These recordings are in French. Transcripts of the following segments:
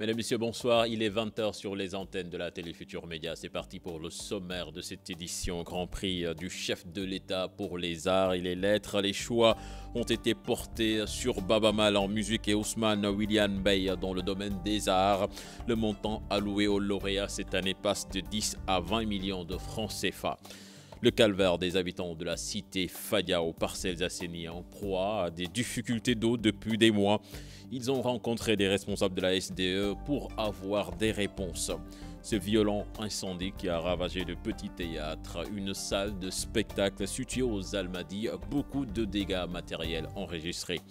Mesdames, Messieurs, bonsoir. Il est 20h sur les antennes de la télé Futur Média. C'est parti pour le sommaire de cette édition Grand Prix du chef de l'État pour les arts et les lettres. Les choix ont été portés sur Baba Mal en musique et Ousmane William Bey dans le domaine des arts. Le montant alloué aux lauréats cette année passe de 10 à 20 millions de francs CFA. Le calvaire des habitants de la cité Fadia aux Parcelles Assainies en proie à des difficultés d'eau depuis des mois. Ils ont rencontré des responsables de la SDE pour avoir des réponses. Ce violent incendie qui a ravagé le petit théâtre, une salle de spectacle située aux Almadies, beaucoup de dégâts matériels enregistrés.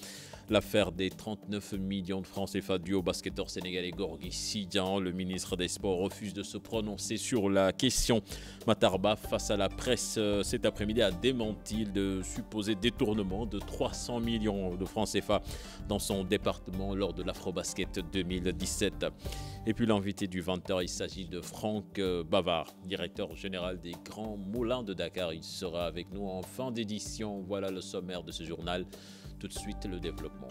L'affaire des 39 millions de francs CFA dus au basketteur sénégalais Gorgui Sidian, le ministre des Sports refuse de se prononcer sur la question. Matarba, face à la presse cet après-midi, a démenti de supposé détournement de 300 millions de francs CFA dans son département lors de l'Afrobasket 2017. Et puis l'invité du 20h, il s'agit de Franck Bavard, directeur général des Grands Moulins de Dakar. Il sera avec nous en fin d'édition. Voilà le sommaire de ce journal. Tout de suite, le développement.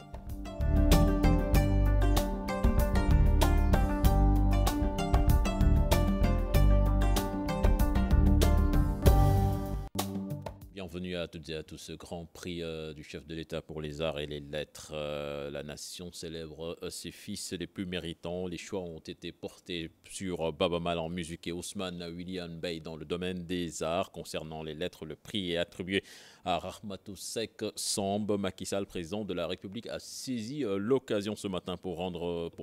Bienvenue à toutes et à tous. Ce Grand Prix du chef de l'État pour les arts et les lettres. La nation célèbre ses fils les plus méritants. Les choix ont été portés sur Baba Mal en musique et Ousmane William Bey dans le domaine des arts. Concernant les lettres, le prix est attribué à Rahmatou Seck Samb. Macky Sall, président de la République, a saisi l'occasion ce matin pour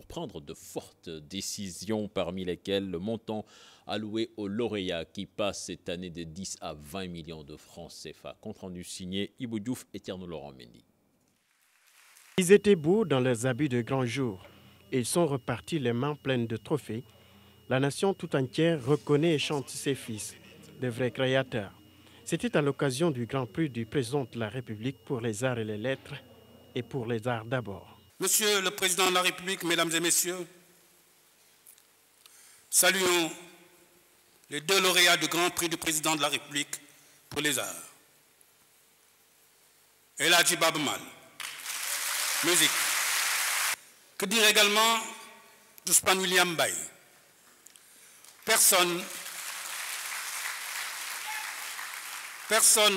prendre de fortes décisions, parmi lesquelles le montant alloué aux lauréats qui passe cette année de 10 à 20 millions de francs CFA. Compte rendu signé Ibou Diouf et Tierno Laurent Mendy. Ils étaient beaux dans leurs habits de grand jour et ils sont repartis les mains pleines de trophées. La nation tout entière reconnaît et chante ses fils, de vrais créateurs. C'était à l'occasion du Grand Prix du président de la République pour les arts et les lettres et pour les arts d'abord. Monsieur le Président de la République, Mesdames et Messieurs, saluons les deux lauréats du Grand Prix du Président de la République pour les arts. El Hadji Baba Mal, musique. Que dire également d'Ousmane William Bey? Personne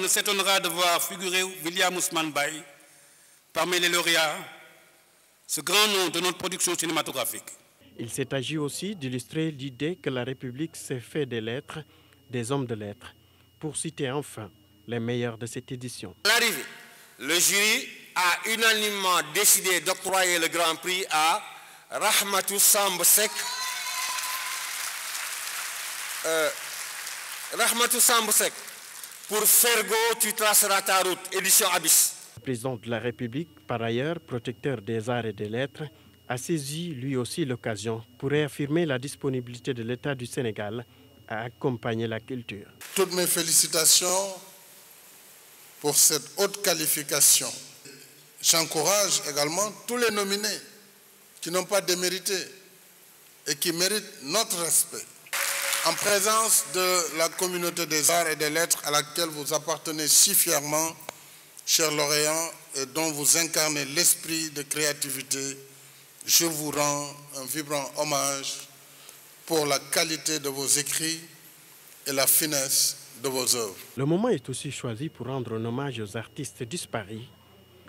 ne s'étonnera de voir figurer William Ousmane Bey parmi les lauréats, ce grand nom de notre production cinématographique. Il s'est agi aussi d'illustrer l'idée que la République s'est fait des lettres, des hommes de lettres, pour citer enfin les meilleurs de cette édition. À l'arrivée, le jury a unanimement décidé d'octroyer le Grand Prix à Rahmatou Samb Seck. Rahmatou Samb Seck, pour Fergo, tu traceras ta route, édition Abyss. Le président de la République, par ailleurs protecteur des arts et des lettres, a saisi lui aussi l'occasion pour réaffirmer la disponibilité de l'État du Sénégal à accompagner la culture. Toutes mes félicitations pour cette haute qualification. J'encourage également tous les nominés qui n'ont pas démérité et qui méritent notre respect. En présence de la communauté des arts et des lettres à laquelle vous appartenez si fièrement, chers lauréats, et dont vous incarnez l'esprit de créativité, je vous rends un vibrant hommage pour la qualité de vos écrits et la finesse de vos œuvres. Le moment est aussi choisi pour rendre un hommage aux artistes disparus.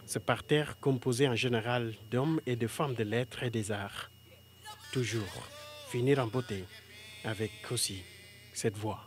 Ce parterre composé en général d'hommes et de femmes de lettres et des arts. Toujours finir en beauté avec aussi cette voix.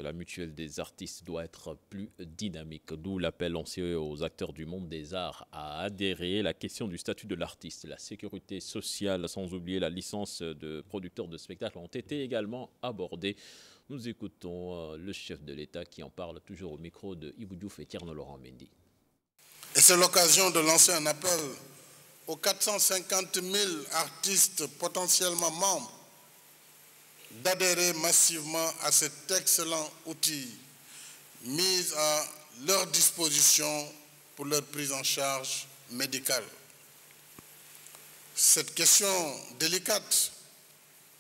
La mutuelle des artistes doit être plus dynamique, d'où l'appel lancé aux acteurs du monde des arts à adhérer. La question du statut de l'artiste, la sécurité sociale, sans oublier la licence de producteur de spectacles ont été également abordées. Nous écoutons le chef de l'État qui en parle toujours au micro de Ibou Diouf et Tierno Laurent Mendy. Et c'est l'occasion de lancer un appel aux 450 000 artistes potentiellement membres d'adhérer massivement à cet excellent outil mis à leur disposition pour leur prise en charge médicale. Cette question délicate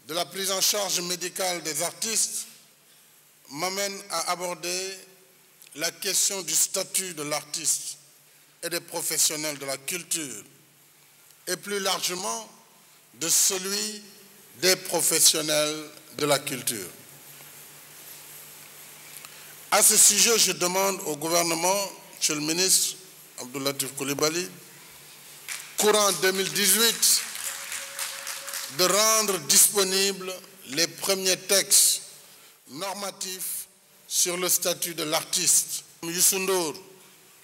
de la prise en charge médicale des artistes m'amène à aborder la question du statut de l'artiste et des professionnels de la culture, et plus largement de celui des professionnels de la culture. À ce sujet, je demande au gouvernement, Monsieur le ministre Abdou Latif Coulibaly, courant 2018, de rendre disponibles les premiers textes normatifs sur le statut de l'artiste. Youssou N'Dour,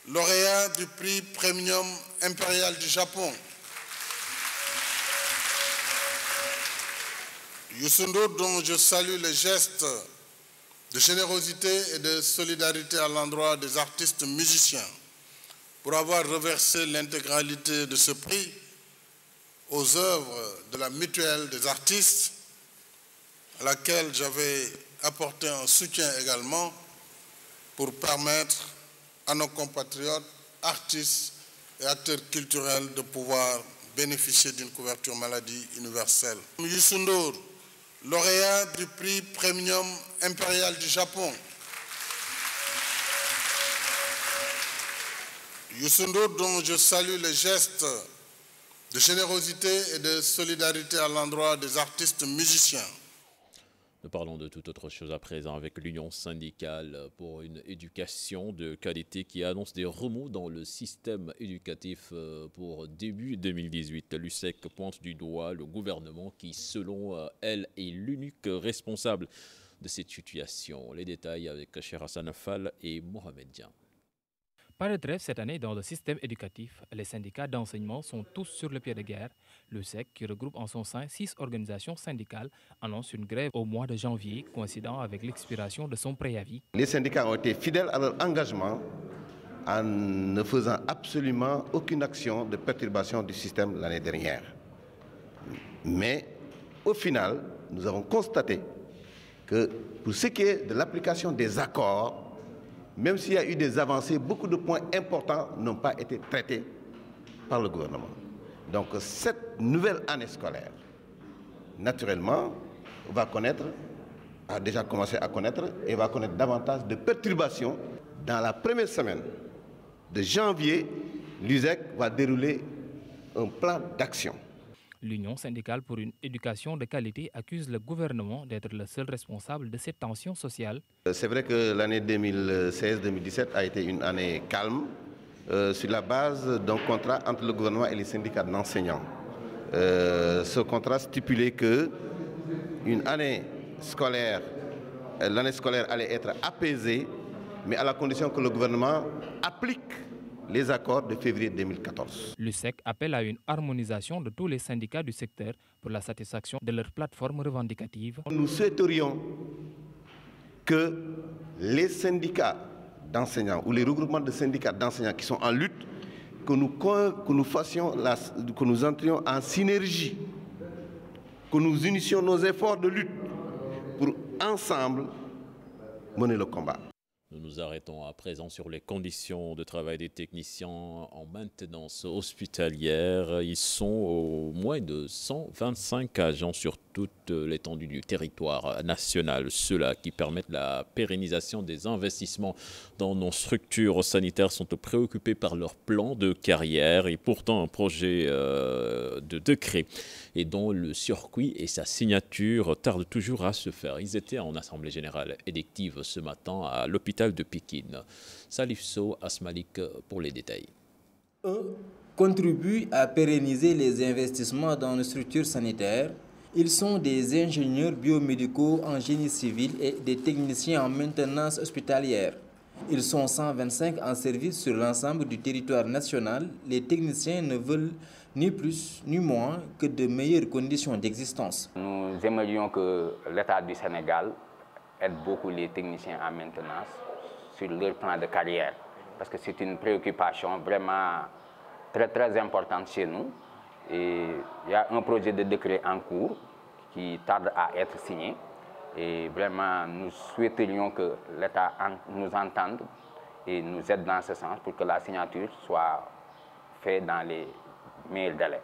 lauréat du prix Premium Impérial du Japon. Youssou N'Dour, dont je salue les gestes de générosité et de solidarité à l'endroit des artistes musiciens pour avoir reversé l'intégralité de ce prix aux œuvres de la mutuelle des artistes, à laquelle j'avais apporté un soutien également pour permettre à nos compatriotes, artistes et acteurs culturels de pouvoir bénéficier d'une couverture maladie universelle. Youssou N'Dour, lauréat du prix Premium Impérial du Japon. Youssou N'Dour, dont je salue les gestes de générosité et de solidarité à l'endroit des artistes musiciens. Nous parlons de toute autre chose à présent avec l'Union syndicale pour une éducation de qualité qui annonce des remous dans le système éducatif pour début 2018. L'USEC pointe du doigt le gouvernement qui, selon elle, est l'unique responsable de cette situation. Les détails avec Cheikh Hassan Fall et Mohamed Dian. Pas de trêve cette année dans le système éducatif. Les syndicats d'enseignement sont tous sur le pied de guerre. L'USEC, qui regroupe en son sein 6 organisations syndicales, annonce une grève au mois de janvier, coïncidant avec l'expiration de son préavis. Les syndicats ont été fidèles à leur engagement en ne faisant absolument aucune action de perturbation du système l'année dernière. Mais au final, nous avons constaté que pour ce qui est de l'application des accords, même s'il y a eu des avancées, beaucoup de points importants n'ont pas été traités par le gouvernement. Donc cette nouvelle année scolaire, naturellement, a déjà commencé à connaître et va connaître davantage de perturbations. Dans la première semaine de janvier, l'USEC va dérouler un plan d'action. L'Union syndicale pour une éducation de qualité accuse le gouvernement d'être le seul responsable de cette tension sociale. C'est vrai que l'année 2016-2017 a été une année calme sur la base d'un contrat entre le gouvernement et les syndicats d'enseignants. Ce contrat stipulait que l'année scolaire allait être apaisée, mais à la condition que le gouvernement applique les accords de février 2014. L'USEC appelle à une harmonisation de tous les syndicats du secteur pour la satisfaction de leurs plateformes revendicatives. Nous souhaiterions que les syndicats d'enseignants ou les regroupements de syndicats d'enseignants qui sont en lutte, que nous entrions en synergie, que nous unissions nos efforts de lutte pour ensemble mener le combat. Nous nous arrêtons à présent sur les conditions de travail des techniciens en maintenance hospitalière. Ils sont au moins de 125 agents sur toute l'étendue du territoire national. Ceux-là qui permettent la pérennisation des investissements dans nos structures sanitaires sont préoccupés par leur plan de carrière et pourtant un projet de décret et dont le circuit et sa signature tardent toujours à se faire. Ils étaient en assemblée générale élective ce matin à l'hôpital de Pikine. Salif Sow, Asmalik pour les détails. Contribuent à pérenniser les investissements dans nos structures sanitaires. Ils sont des ingénieurs biomédicaux en génie civil et des techniciens en maintenance hospitalière. Ils sont 125 en service sur l'ensemble du territoire national. Les techniciens ne veulent ni plus ni moins que de meilleures conditions d'existence. Nous aimerions que l'État du Sénégal aide beaucoup les techniciens en maintenance sur leur plan de carrière, parce que c'est une préoccupation vraiment très importante chez nous. Et il y a un projet de décret en cours qui tarde à être signé. Et vraiment, nous souhaiterions que l'État nous entende et nous aide dans ce sens pour que la signature soit faite dans les meilleurs délais.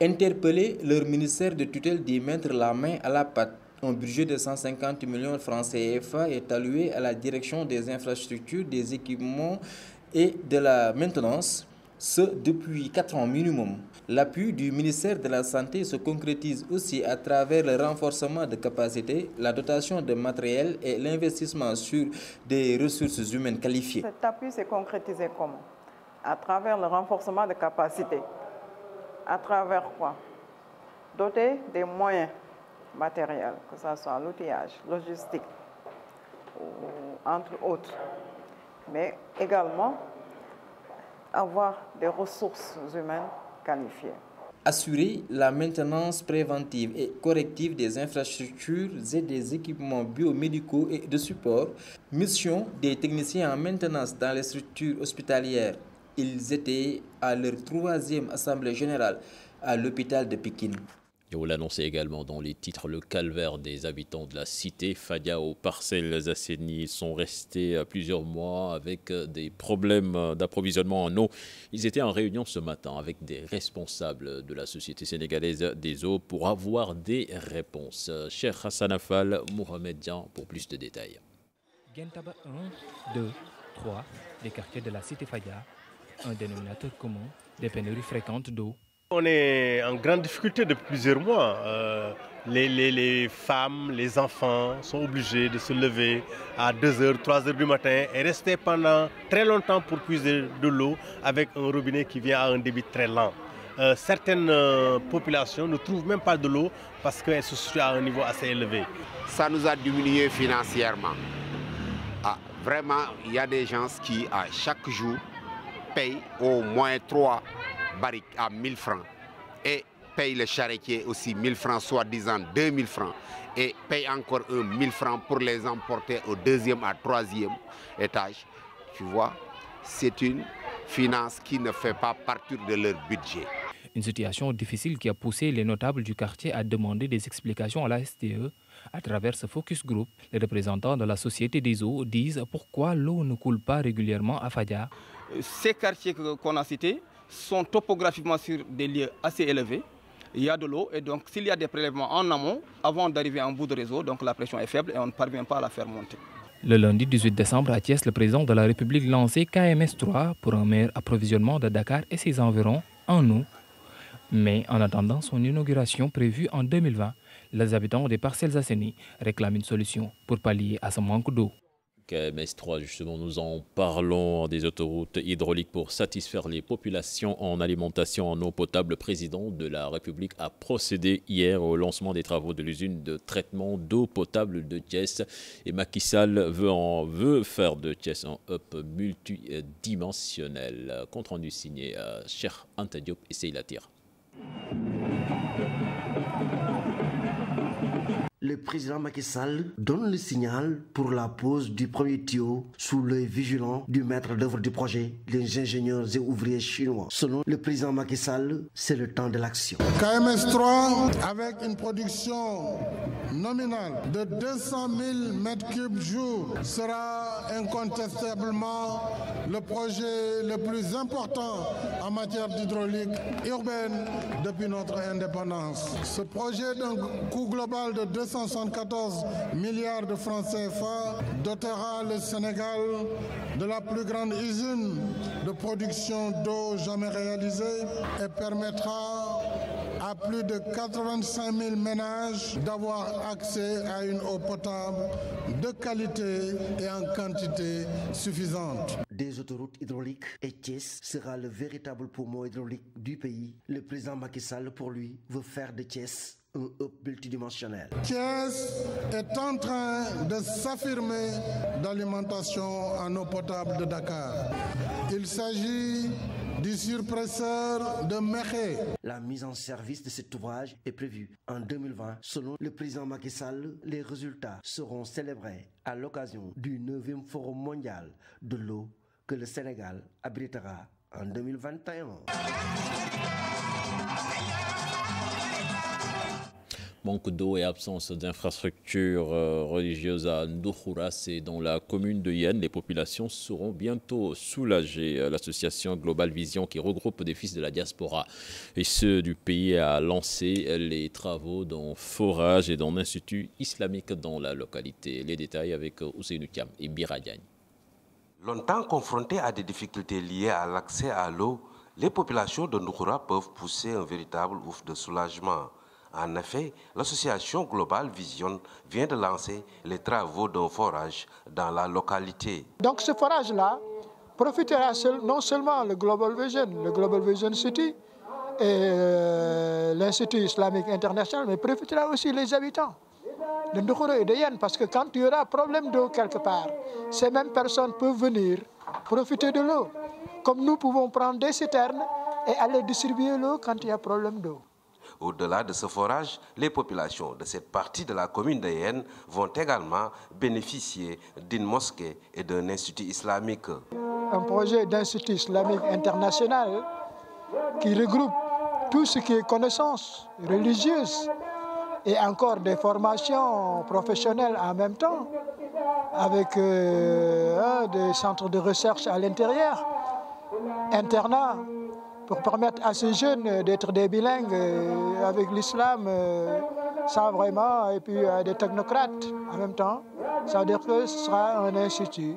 Interpellé, leur ministère de tutelle dit mettre la main à la pâte. Un budget de 150 millions de francs CFA est alloué à la direction des infrastructures, des équipements et de la maintenance, ce depuis 4 ans minimum. L'appui du ministère de la Santé se concrétise aussi à travers le renforcement de capacités, la dotation de matériel et l'investissement sur des ressources humaines qualifiées. Cet appui s'est concrétisé comment? À travers le renforcement de capacités. À travers quoi? Doter des moyens matériels, que ce soit l'outillage, logistique, entre autres. Mais également avoir des ressources humaines qualifiées. Assurer la maintenance préventive et corrective des infrastructures et des équipements biomédicaux et de support. Mission des techniciens en maintenance dans les structures hospitalières. Ils étaient à leur 3e assemblée générale à l'hôpital de Pékin. Et on l'annonçait également dans les titres, le calvaire des habitants de la cité Fadia aux Parcelles Assainies sont restés plusieurs mois avec des problèmes d'approvisionnement en eau. Ils étaient en réunion ce matin avec des responsables de la Société sénégalaise des eaux pour avoir des réponses. Cheikh Hassan Afal, Mohamed Dian pour plus de détails. Guentaba 1, 2, 3, les quartiers de la cité Fadia, un dénominateur commun, des pénuries fréquentes d'eau. On est en grande difficulté depuis plusieurs mois. Les femmes, les enfants sont obligés de se lever à 2h, 3h du matin et rester pendant très longtemps pour puiser de l'eau avec un robinet qui vient à un débit très lent. Certaines populations ne trouvent même pas de l'eau parce qu'elles se situent à un niveau assez élevé. Ça nous a diminué financièrement. Vraiment, il y a des gens qui, à chaque jour, payent au moins 3 barriques à 1000 francs et paye le charretier aussi 1000 francs, soi-disant 2000 francs et paye encore 1000 francs pour les emporter au 2e à 3e étage. Tu vois, c'est une finance qui ne fait pas partie de leur budget. Une situation difficile qui a poussé les notables du quartier à demander des explications à la SDE. À travers ce focus group, les représentants de la Société des eaux disent pourquoi l'eau ne coule pas régulièrement à Fadia. Ces quartiers qu'on a cités sont topographiquement sur des lieux assez élevés. Il y a de l'eau et donc s'il y a des prélèvements en amont, avant d'arriver en bout de réseau, donc la pression est faible et on ne parvient pas à la faire monter. Le lundi 18 décembre à Thiès, le président de la République lançait KMS 3 pour un meilleur approvisionnement de Dakar et ses environs en eau. Mais en attendant son inauguration prévue en 2020, les habitants des Parcelles Assainies réclament une solution pour pallier à ce manque d'eau. KMS 3, justement, nous en parlons des autoroutes hydrauliques pour satisfaire les populations en alimentation en eau potable. Le président de la République a procédé hier au lancement des travaux de l'usine de traitement d'eau potable de Thiès. Et Macky Sall veut faire de Thiès un hub multidimensionnel. Compte rendu signé Cheikh Anta Diop et Seyla Tire. Le président Macky Sall donne le signal pour la pose du premier tuyau sous l'œil vigilant du maître d'œuvre du projet, les ingénieurs et ouvriers chinois. Selon le président Macky Sall, c'est le temps de l'action. KMS 3, avec une production nominale de 200 000 m3 jour, sera incontestablement le projet le plus important en matière d'hydraulique urbaine depuis notre indépendance. Ce projet d'un coût global de 274 milliards de francs CFA dotera le Sénégal de la plus grande usine de production d'eau jamais réalisée et permettra à plus de 85 000 ménages d'avoir accès à une eau potable de qualité et en quantité suffisante. Des autoroutes hydrauliques et Thiès sera le véritable poumon hydraulique du pays. Le président Macky Sall, pour lui, veut faire de Thiès un hub multidimensionnel. Thiès est en train de s'affirmer d'alimentation en eau potable de Dakar. Il s'agit du surpresseur de Mékhé. La mise en service de cet ouvrage est prévue en 2020. Selon le président Macky Sall, les résultats seront célébrés à l'occasion du 9e Forum mondial de l'eau que le Sénégal abritera en 2021. Manque d'eau et absence d'infrastructures religieuses à Ndoukoura, c'est dans la commune de Yène. Les populations seront bientôt soulagées. L'association Global Vision, qui regroupe des fils de la diaspora et ceux du pays, a lancé les travaux d'un forage et d'un institut islamique dans la localité. Les détails avec Ousseinou Thiam et Bira Diagne. Longtemps confrontés à des difficultés liées à l'accès à l'eau, les populations de Ndoukoura peuvent pousser un véritable ouf de soulagement. En effet, l'association Global Vision vient de lancer les travaux d'un forage dans la localité. Donc ce forage-là profitera non seulement le Global Vision City et l'Institut islamique international, mais profitera aussi les habitants de Ndoukoura et de Yène, parce que quand il y aura problème d'eau quelque part, ces mêmes personnes peuvent venir profiter de l'eau. Comme nous pouvons prendre des citernes et aller distribuer l'eau quand il y a problème d'eau. Au-delà de ce forage, les populations de cette partie de la commune de Yène vont également bénéficier d'une mosquée et d'un institut islamique. Un projet d'institut islamique international qui regroupe tout ce qui est connaissances religieuses et encore des formations professionnelles en même temps, avec des centres de recherche à l'intérieur, internats, pour permettre à ces jeunes d'être des bilingues avec l'islam, ça vraiment, et puis des technocrates en même temps. Ça veut dire que ce sera un institut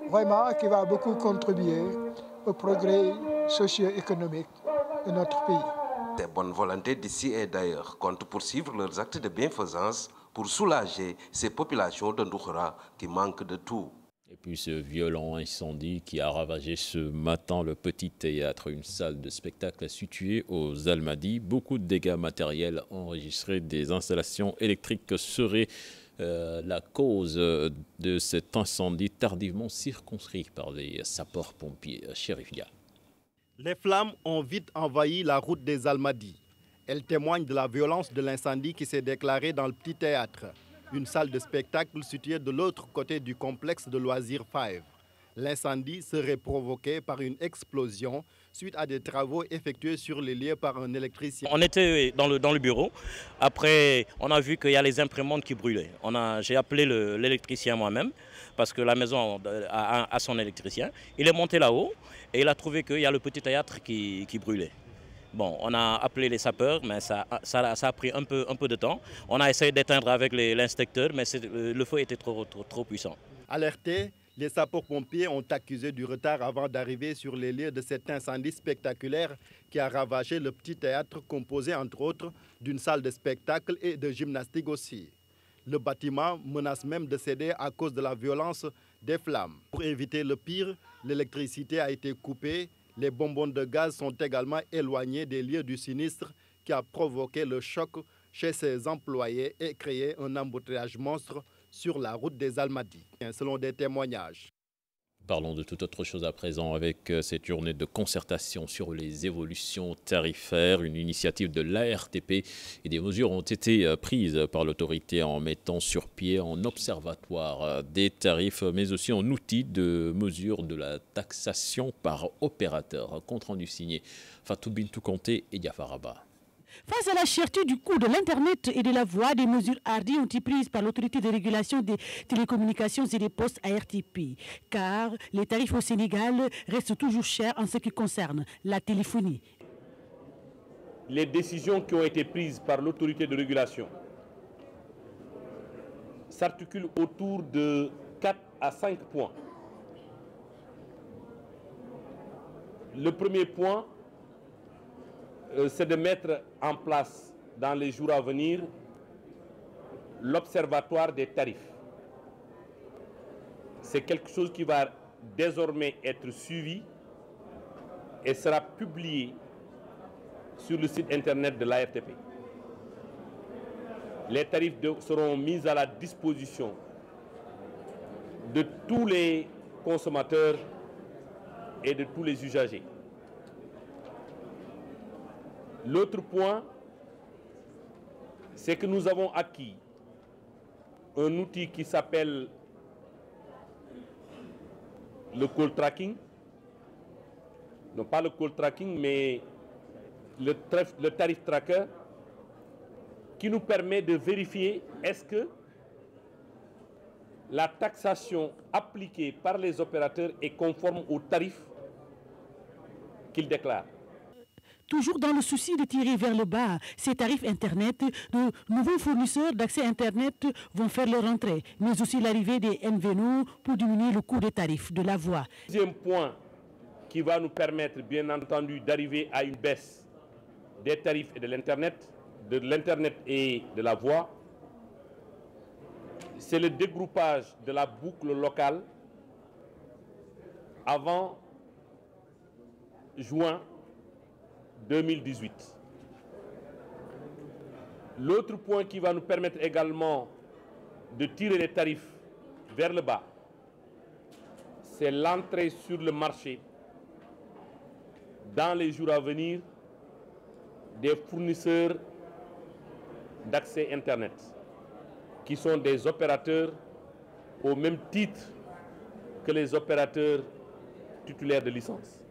vraiment qui va beaucoup contribuer au progrès socio-économique de notre pays. Ces bonnes volontés d'ici et d'ailleurs comptent poursuivre leurs actes de bienfaisance pour soulager ces populations de Ndoukoura qui manquent de tout. Et puis ce violent incendie qui a ravagé ce matin le petit théâtre, une salle de spectacle située aux Almadies. Beaucoup de dégâts matériels enregistrés, des installations électriques seraient la cause de cet incendie tardivement circonscrit par les sapeurs-pompiers. Chérif Dia. Les flammes ont vite envahi la route des Almadies. Elles témoignent de la violence de l'incendie qui s'est déclaré dans le petit théâtre, une salle de spectacle située de l'autre côté du complexe de loisirs 5. L'incendie serait provoqué par une explosion suite à des travaux effectués sur les lieux par un électricien. On était dans le bureau. Après, on a vu qu'il y a les imprimantes qui brûlaient. J'ai appelé l'électricien moi-même parce que la maison a son électricien. Il est monté là-haut et il a trouvé qu'il y a le petit théâtre qui brûlait. Bon, on a appelé les sapeurs, mais ça a pris un peu de temps. On a essayé d'éteindre avec l'inspecteur, mais le feu était trop puissant. Alertés, les sapeurs-pompiers ont accusé du retard avant d'arriver sur les lieux de cet incendie spectaculaire qui a ravagé le petit théâtre composé entre autres d'une salle de spectacle et de gymnastique aussi. Le bâtiment menace même de céder à cause de la violence des flammes. Pour éviter le pire, l'électricité a été coupée. Les bonbonnes de gaz sont également éloignées des lieux du sinistre qui a provoqué le choc chez ses employés et créé un embouteillage monstre sur la route des Almadies, selon des témoignages. Parlons de toute autre chose à présent avec cette journée de concertation sur les évolutions tarifaires, une initiative de l'ARTP et des mesures ont été prises par l'autorité en mettant sur pied un observatoire des tarifs mais aussi un outil de mesure de la taxation par opérateur. Compte rendu signé Fatou Bintou Conté et Diafaraba. Face à la cherté du coût de l'Internet et de la voie, des mesures hardies ont été prises par l'autorité de régulation des télécommunications et des postes ARTP. Car les tarifs au Sénégal restent toujours chers en ce qui concerne la téléphonie. Les décisions qui ont été prises par l'autorité de régulation s'articulent autour de 4 à 5 points. Le premier point, c'est de mettre en place dans les jours à venir l'observatoire des tarifs. C'est quelque chose qui va désormais être suivi et sera publié sur le site internet de l'ARTP. Les tarifs seront mis à la disposition de tous les consommateurs et de tous les usagers. L'autre point, c'est que nous avons acquis un outil qui s'appelle le call tracking. Non pas le call tracking, mais le tarif tracker, qui nous permet de vérifier est-ce que la taxation appliquée par les opérateurs est conforme aux tarifs qu'ils déclarent. Toujours dans le souci de tirer vers le bas ces tarifs Internet, de nouveaux fournisseurs d'accès Internet vont faire leur entrée, mais aussi l'arrivée des MVNO pour diminuer le coût des tarifs de la voix. Deuxième point qui va nous permettre, bien entendu, d'arriver à une baisse des tarifs et de l'Internet et de la voix, c'est le dégroupage de la boucle locale avant juin 2018. L'autre point qui va nous permettre également de tirer les tarifs vers le bas, c'est l'entrée sur le marché dans les jours à venir des fournisseurs d'accès Internet, qui sont des opérateurs au même titre que les opérateurs titulaires de licence.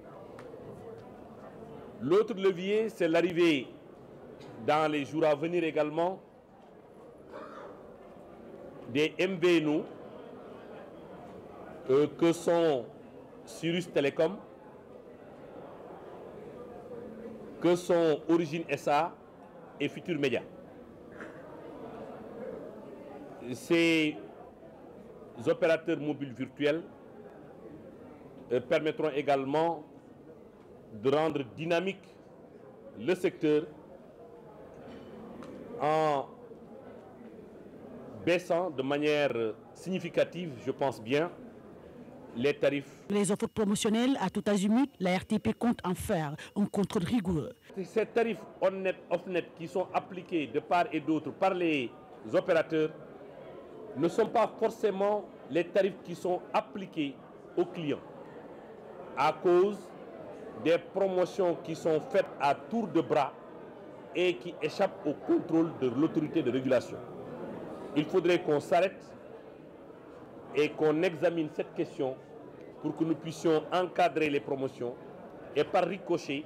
L'autre levier, c'est l'arrivée dans les jours à venir également des MVNO que sont Sirius Télécom, que sont Origine SA et Futur Média. Ces opérateurs mobiles virtuels permettront également de rendre dynamique le secteur en baissant de manière significative, je pense bien, les tarifs. Les offres promotionnelles à tout azimut, la RTP compte en faire un contrôle rigoureux. Ces tarifs on-net, off-net qui sont appliqués de part et d'autre par les opérateurs ne sont pas forcément les tarifs qui sont appliqués aux clients à cause des promotions qui sont faites à tour de bras et qui échappent au contrôle de l'autorité de régulation. Il faudrait qu'on s'arrête et qu'on examine cette question pour que nous puissions encadrer les promotions et par ricochet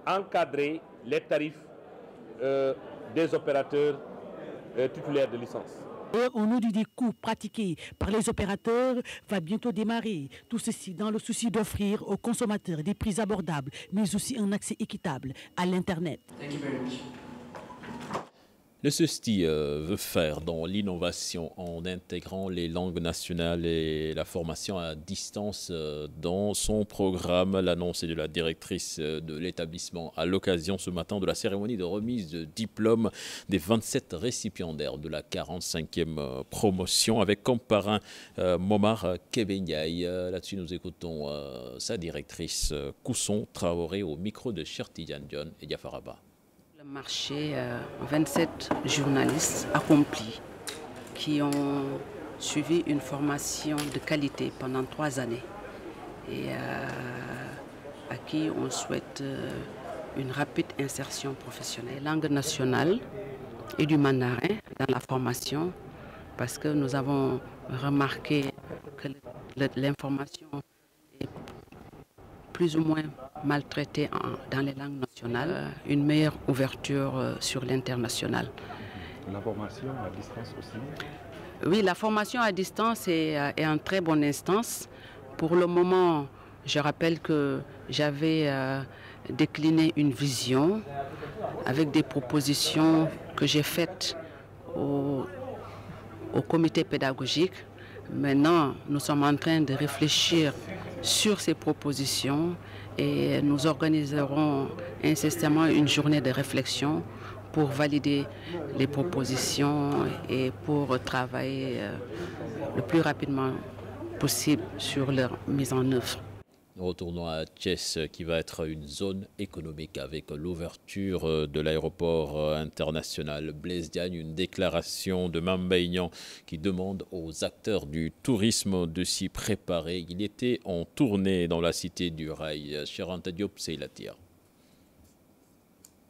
encadrer les tarifs des opérateurs titulaires de licence. On nous dit des coûts pratiqués par les opérateurs va bientôt démarrer. Tout ceci dans le souci d'offrir aux consommateurs des prix abordables, mais aussi un accès équitable à l'Internet. Le CESTI veut faire dans l'innovation en intégrant les langues nationales et la formation à distance dans son programme. L'annonce est de la directrice de l'établissement à l'occasion ce matin de la cérémonie de remise de diplôme des 27 récipiendaires de la 45e promotion avec comme parrain Momar Kebenyaï. Là-dessus, nous écoutons sa directrice Kousson Traoré au micro de Chertidiane Dion et Diafaraba. Marché 27 journalistes accomplis qui ont suivi une formation de qualité pendant 3 années et à qui on souhaite une rapide insertion professionnelle. Langue nationale et du mandarin dans la formation parce que nous avons remarqué que l'information est plus ou moins maltraités dans les langues nationales, une meilleure ouverture sur l'international. La formation à distance aussi? Oui, la formation à distance est en très bonne instance. Pour le moment, je rappelle que j'avais décliné une vision avec des propositions que j'ai faites au comité pédagogique. Maintenant, nous sommes en train de réfléchir sur ces propositions et nous organiserons incessamment une journée de réflexion pour valider les propositions et pour travailler le plus rapidement possible sur leur mise en œuvre. Retournons à Thiès qui va être une zone économique avec l'ouverture de l'aéroport international Blaise Diagne, une déclaration de Mamba Ignan qui demande aux acteurs du tourisme de s'y préparer. Il était en tournée dans la cité du Rail. Cheikh Anta Diop, c'est la tire.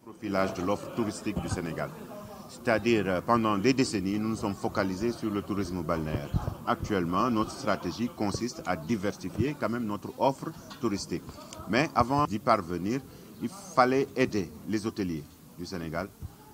Profilage de l'offre touristique du Sénégal. C'est-à-dire, pendant des décennies, nous nous sommes focalisés sur le tourisme balnéaire. Actuellement, notre stratégie consiste à diversifier quand même notre offre touristique. Mais avant d'y parvenir, il fallait aider les hôteliers du Sénégal,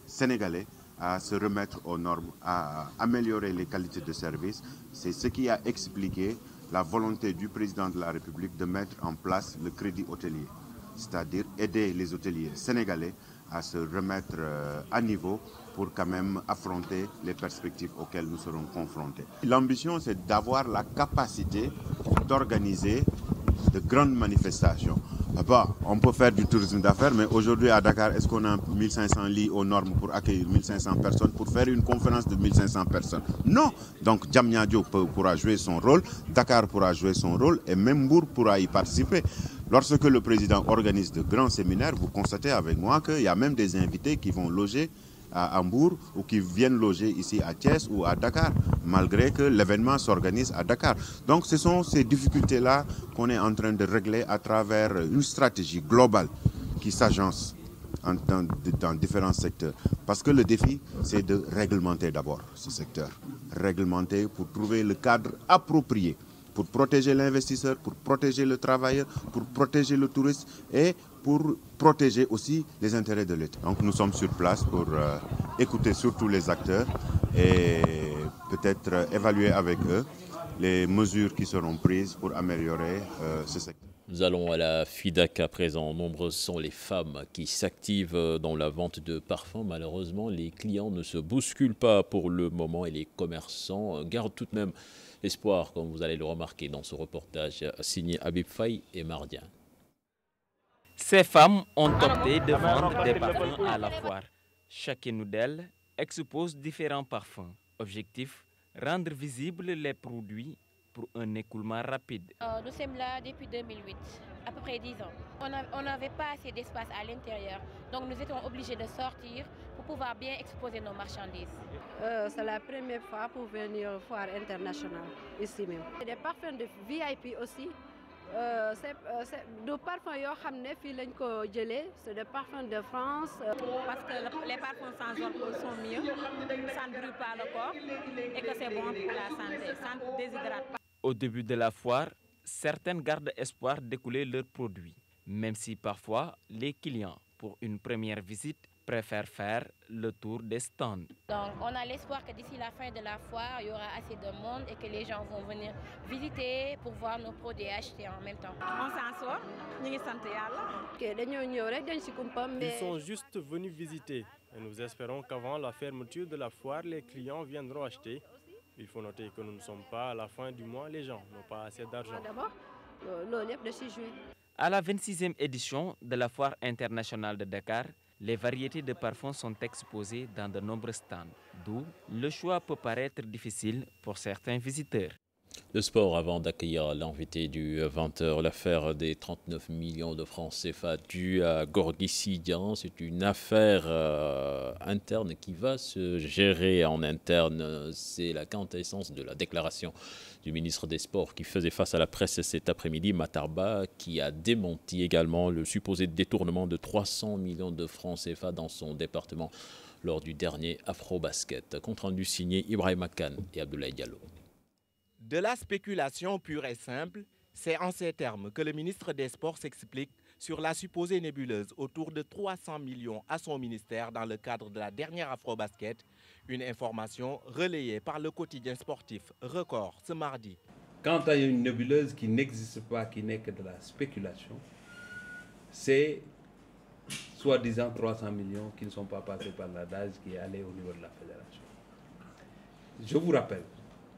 sénégalais, à se remettre aux normes, à améliorer les qualités de service. C'est ce qui a expliqué la volonté du président de la République de mettre en place le crédit hôtelier, c'est-à-dire aider les hôteliers sénégalais à se remettre à niveau pour quand même affronter les perspectives auxquelles nous serons confrontés. L'ambition, c'est d'avoir la capacité d'organiser de grandes manifestations. On peut faire du tourisme d'affaires, mais aujourd'hui à Dakar, est-ce qu'on a 1500 lits aux normes pour accueillir 1500 personnes, pour faire une conférence de 1500 personnes? Non. Donc Diamniadio pourra jouer son rôle, Dakar pourra jouer son rôle et même Mbour pourra y participer. Lorsque le président organise de grands séminaires, vous constatez avec moi qu'il y a même des invités qui vont loger à Mbour ou qui viennent loger ici à Thiès ou à Dakar, malgré que l'événement s'organise à Dakar. Donc ce sont ces difficultés-là qu'on est en train de régler à travers une stratégie globale qui s'agence dans différents secteurs. Parce que le défi, c'est de réglementer d'abord ce secteur. Réglementer pour trouver le cadre approprié pour protéger l'investisseur, pour protéger le travailleur, pour protéger le touriste et pour protéger aussi les intérêts de l'État. Donc nous sommes sur place pour écouter surtout les acteurs et peut-être évaluer avec eux les mesures qui seront prises pour améliorer ce secteur. Nous allons à la FIDAK à présent. Nombreuses sont les femmes qui s'activent dans la vente de parfums. Malheureusement, les clients ne se bousculent pas pour le moment et les commerçants gardent tout de même l'espoir, comme vous allez le remarquer dans ce reportage signé Habib Faye et Mardien. Ces femmes ont opté de vendre des parfums à la foire. Chacune d'elles expose différents parfums. Objectif, rendre visibles les produits pour un écoulement rapide. Nous sommes là depuis 2008, à peu près 10 ans. On n'avait pas assez d'espace à l'intérieur, donc nous étions obligés de sortir pour pouvoir bien exposer nos marchandises. C'est la première fois pour venir au foire internationale, ici même. Des parfums de VIP aussi. C'est des parfums c'est des parfums de France. Parce que les parfums sans alcool sont mieux, ça ne brûle pas le corps et que c'est bon pour la santé, ça ne déshydrate pas. Au début de la foire, certaines gardent espoir d'écouler leurs produits, même si parfois les clients, pour une première visite, préfèrent faire le tour des stands. Donc, on a l'espoir que d'ici la fin de la foire, il y aura assez de monde et que les gens vont venir visiter pour voir nos produits et acheter en même temps. On s'en sort, Ils sont juste venus visiter et nous espérons qu'avant la fermeture de la foire, les clients viendront acheter. Il faut noter que nous ne sommes pas à la fin du mois, les gens n'ont pas assez d'argent. À la 26e édition de la foire internationale de Dakar, les variétés de parfums sont exposées dans de nombreux stands, d'où le choix peut paraître difficile pour certains visiteurs. Le sport, avant d'accueillir l'invité du 20h, l'affaire des 39 millions de francs CFA dus à Gorgui Sidian, c'est une affaire interne qui va se gérer en interne. C'est la quintessence de la déclaration du ministre des Sports qui faisait face à la presse cet après-midi, Matarba, qui a démenti également le supposé détournement de 300 millions de francs CFA dans son département lors du dernier Afro-Basket. Compte rendu signé Ibrahim Khan et Abdoulaye Diallo. De la spéculation pure et simple, c'est en ces termes que le ministre des Sports s'explique sur la supposée nébuleuse autour de 300 millions à son ministère dans le cadre de la dernière Afro-Basket, une information relayée par le quotidien sportif Record ce mardi. Quand il y a une nébuleuse qui n'existe pas, qui n'est que de la spéculation, c'est soi-disant 300 millions qui ne sont pas passés par la DAGE qui est allé au niveau de la fédération. Je vous rappelle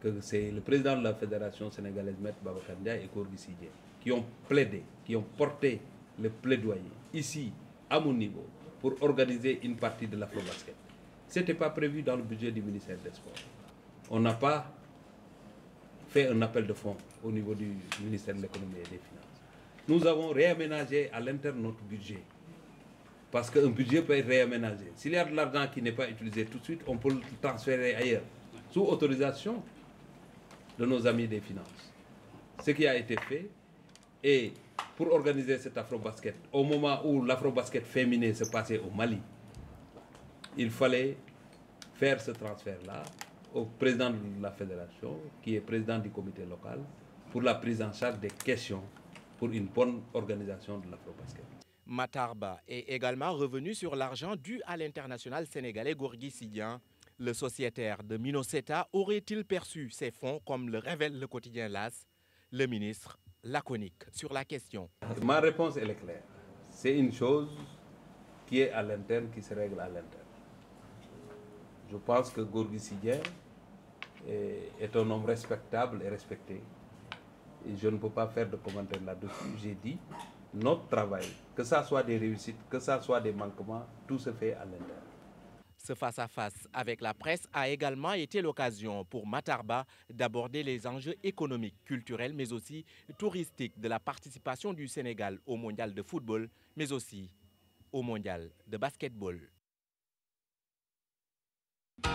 que c'est le président de la fédération sénégalaise, Maître Babacar Ndiaye et Gorgui Sidian, qui ont plaidé, qui ont porté le plaidoyer ici, à mon niveau, pour organiser une partie de l'Afro-Basket. Ce n'était pas prévu dans le budget du ministère des Sports. On n'a pas fait un appel de fonds au niveau du ministère de l'économie et des finances. Nous avons réaménagé à l'interne notre budget. Parce qu'un budget peut être réaménagé. S'il y a de l'argent qui n'est pas utilisé tout de suite, on peut le transférer ailleurs, sous autorisation de nos amis des finances. Ce qui a été fait, et pour organiser cet Afro-Basket, au moment où l'Afro-Basket féminin se passait au Mali, il fallait faire ce transfert-là au président de la fédération, qui est président du comité local, pour la prise en charge des questions pour une bonne organisation de l'Afro-Basket. Matarba est également revenu sur l'argent dû à l'international sénégalais Gorgui Sidian. Le sociétaire de Minnesota aurait-il perçu ces fonds comme le révèle le quotidien LAS? Le ministre laconique sur la question. Ma réponse elle est claire. C'est une chose qui est à l'interne, qui se règle à l'interne. Je pense que Gorgui Sidian est un homme respectable et respecté. Et je ne peux pas faire de commentaires là-dessus. J'ai dit, notre travail, que ça soit des réussites, que ça soit des manquements, tout se fait à l'interne. Ce face-à-face avec la presse a également été l'occasion pour Matarba d'aborder les enjeux économiques, culturels, mais aussi touristiques de la participation du Sénégal au mondial de football, mais aussi au mondial de basketball.